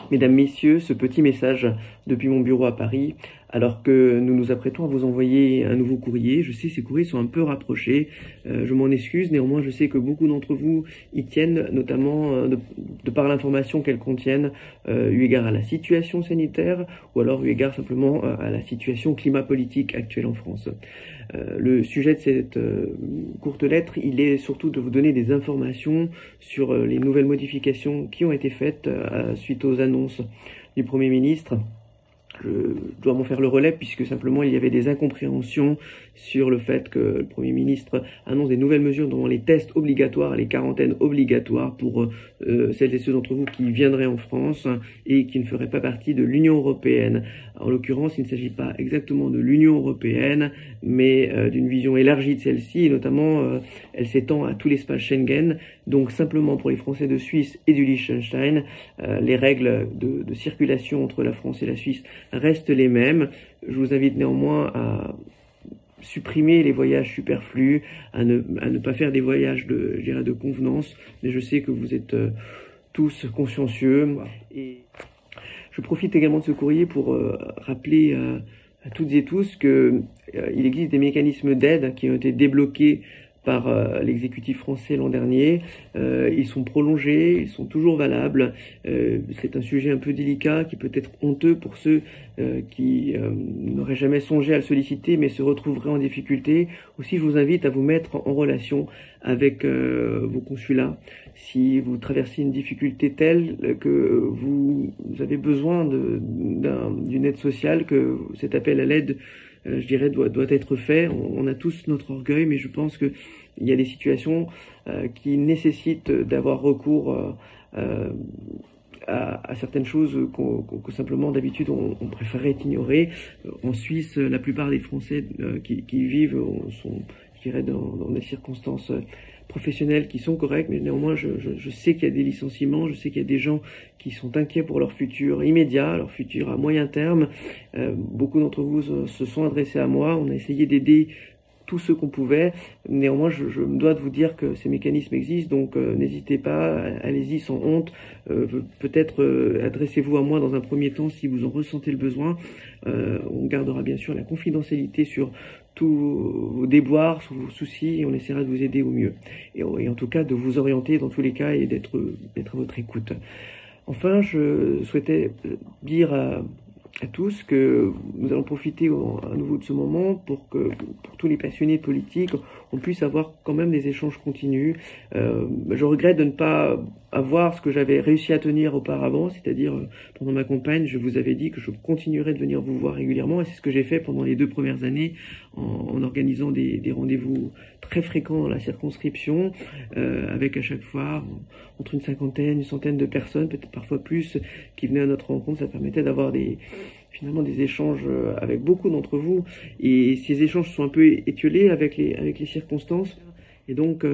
Mesdames, Messieurs, ce petit message depuis mon bureau à Paris, alors que nous nous apprêtons à vous envoyer un nouveau courrier. Je sais, ces courriers sont un peu rapprochés, je m'en excuse, néanmoins je sais que beaucoup d'entre vous y tiennent, notamment de par l'information qu'elles contiennent, eu égard à la situation sanitaire, ou alors eu égard simplement à la situation climat-politique actuelle en France. Le sujet de cette courte lettre, il est surtout de vous donner des informations sur les nouvelles modifications qui ont été faites suite aux annonces du Premier ministre. Je dois m'en faire le relais puisque simplement il y avait des incompréhensions sur le fait que le Premier ministre annonce des nouvelles mesures dont les tests obligatoires, les quarantaines obligatoires pour celles et ceux d'entre vous qui viendraient en France et qui ne feraient pas partie de l'Union européenne. En l'occurrence, il ne s'agit pas exactement de l'Union européenne, mais d'une vision élargie de celle-ci, et notamment elle s'étend à tout l'espace Schengen. Donc simplement pour les Français de Suisse et du Liechtenstein, les règles de circulation entre la France et la Suisse restent les mêmes. Je vous invite néanmoins à supprimer les voyages superflus, à ne pas faire des voyages de convenance, mais je sais que vous êtes tous consciencieux. Et je profite également de ce courrier pour rappeler à toutes et tous qu'il existe des mécanismes d'aide qui ont été débloqués par l'exécutif français l'an dernier. Ils sont prolongés, ils sont toujours valables. C'est un sujet un peu délicat qui peut être honteux pour ceux qui n'auraient jamais songé à le solliciter mais se retrouveraient en difficulté. Aussi, je vous invite à vous mettre en relation avec vos consulats. Si vous traversez une difficulté telle que vous avez besoin d'une aide sociale, que cet appel à l'aide je dirais, doit être fait. On a tous notre orgueil, mais je pense qu'il y a des situations qui nécessitent d'avoir recours à certaines choses que simplement d'habitude on préférait ignorer. En Suisse, la plupart des Français qui y vivent sont, je dirais, dans des circonstances professionnels qui sont corrects, mais néanmoins je sais qu'il y a des licenciements, je sais qu'il y a des gens qui sont inquiets pour leur futur immédiat, leur futur à moyen terme. Beaucoup d'entre vous se sont adressés à moi, on a essayé d'aider tous ceux qu'on pouvait. Néanmoins, je me dois de vous dire que ces mécanismes existent, donc n'hésitez pas, allez-y sans honte. Peut-être adressez-vous à moi dans un premier temps si vous en ressentez le besoin. On gardera bien sûr la confidentialité sur tous vos déboires, sur vos soucis, et on essaiera de vous aider au mieux. Et en tout cas, de vous orienter dans tous les cas et d'être à votre écoute. Enfin, je souhaitais dire à tous que nous allons profiter à nouveau de ce moment pour tous les passionnés politiques, on puisse avoir quand même des échanges continus. Je regrette de ne pas avoir ce que j'avais réussi à tenir auparavant, c'est-à-dire pendant ma campagne, je vous avais dit que je continuerais de venir vous voir régulièrement, et c'est ce que j'ai fait pendant les 2 premières années en organisant des rendez-vous très fréquents dans la circonscription, avec à chaque fois entre une cinquantaine, une centaine de personnes, peut-être parfois plus, qui venaient à notre rencontre. Ça permettait d'avoir finalement des échanges avec beaucoup d'entre vous, et ces échanges sont un peu étiolés avec les circonstances. Et donc,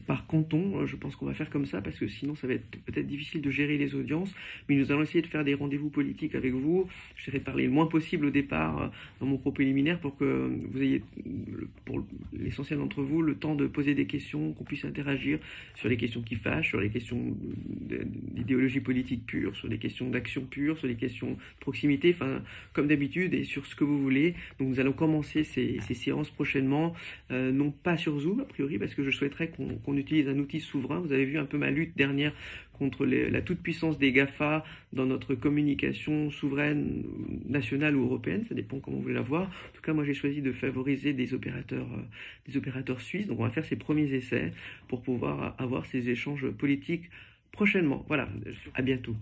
par canton, je pense qu'on va faire comme ça, parce que sinon ça va être peut-être difficile de gérer les audiences, mais nous allons essayer de faire des rendez-vous politiques avec vous. J'essaierai de parler le moins possible au départ dans mon propos liminaire pour que vous ayez, pour l'essentiel d'entre vous, le temps de poser des questions, qu'on puisse interagir sur les questions qui fâchent, sur les questions d'idéologie politique pure, sur les questions d'action pure, sur les questions de proximité, enfin, comme d'habitude, et sur ce que vous voulez. Donc nous allons commencer ces séances prochainement, non pas sur Zoom, a priori, parce que je souhaiterais qu'on utilise un outil souverain. Vous avez vu un peu ma lutte dernière contre la toute-puissance des GAFA dans notre communication souveraine, nationale ou européenne, ça dépend comment vous voulez la voir. En tout cas, moi j'ai choisi de favoriser des opérateurs suisses, donc on va faire ces premiers essais pour pouvoir avoir ces échanges politiques prochainement. Voilà, à bientôt.